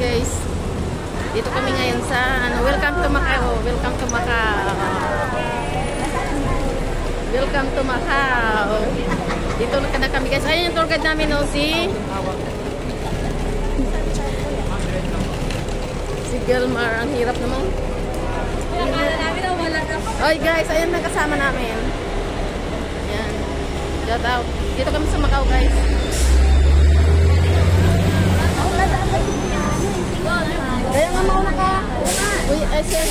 guys. Dito kami ngayon sa welcome to Macau. Welcome to Macau. Welcome to Macau. Dito na kami guys. Ayun yung tour guide namin no, si Gilmar. Ang hirap naman. Oy guys, ayun na kasama namin. Ayan. Shout out. Dito kami sa Macau guys. Kaya nga mauna ka. Uy, sir.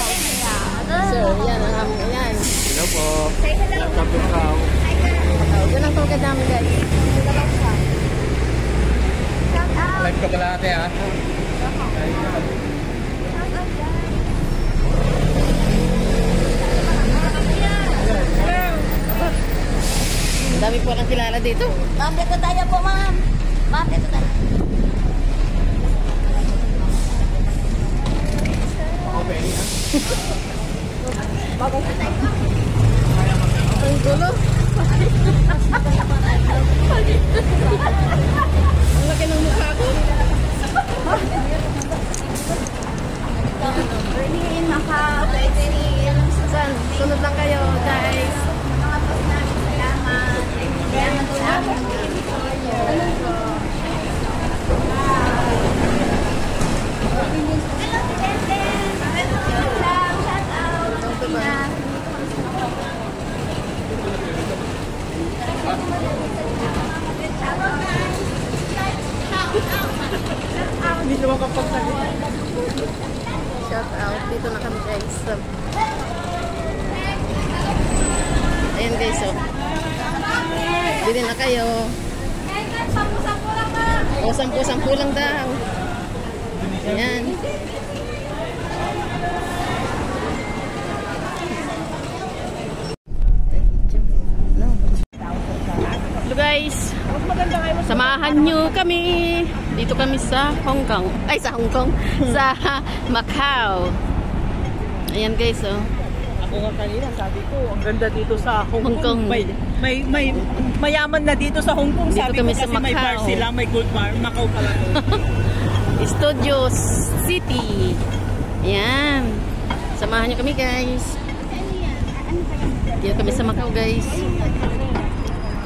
Sir, yan ang amin. Yan. Hello po. Welcome to Macau. Yan ang tour guide namin guys. Live ka pala ate ha? Dami po kang kilala dito. Ma'am, dito tayo po, ma'am. Ma'am, dito tayo. Okay, ha? Ang gulo. Ang laki ng mukha ko. Berlin, Macau, Berlin. Saan? Sunod lang kayo, guys. Salamat. Salamat po namin. Hindi naman kapagsalit. Shout out. Dito na kami guys. Ayan guys, oh. Bili na kayo. O, 10 lang daw. Ayan. Hello guys. Samahan nyo kami. Dito kami sa Hong Kong. Ay, sa Hong Kong. Sa Macau. Ayan guys, oh. Ako nga kanina, sabi ko, ang ganda dito sa Hong Kong. Kong. May mayaman na dito sa Hong Kong. Dito Sabi kami ko sa kasi may bar Macau. sila, may gold bar. Macau pala to. Studio City. Ayan. Samahan nyo kami guys. Dito kami sa Macau guys.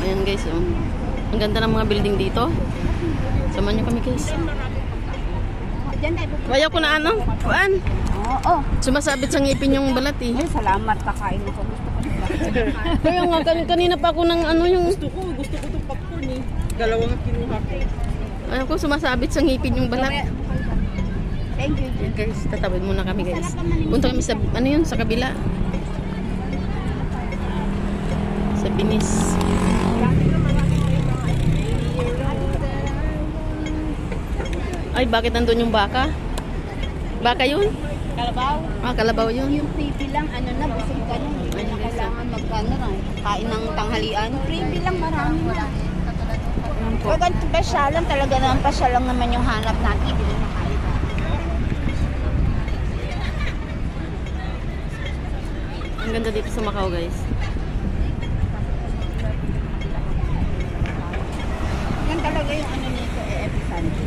Ayan guys, oh. Ang ganda ng mga building dito. Samahan nyo kami guys. Ayaw ko na ano? Kuan? Oo. Sumasabit sa ngipin yung balat eh. Ay, salamat. Kakain ko. Gusto ko nila. Kaya nga, kanina pa ako ng ano yung... Gusto ko itong popcorn eh. Dalawang kinuha ko. Ayaw ko sumasabit sa ngipin yung balat. Thank you. Ayan guys, tatawid muna kami guys. Punta kami sa, ano yun, sa kabila. Sa Binis. Ay, bakit nandun yung baka? Baka yun? Kalabaw. Ah, kalabaw yun. Yung freebie lang, ano na, busog ka na. Hindi na kailangan magkano na. Kain ng tanghalian. Freebie lang, marami na. Pag ang pasyalan, talaga naman pasyalan naman yung hanap natin. Hindi na kain. Ang ganda dito sa Macau guys. Yan talaga yung ano nito, Episan.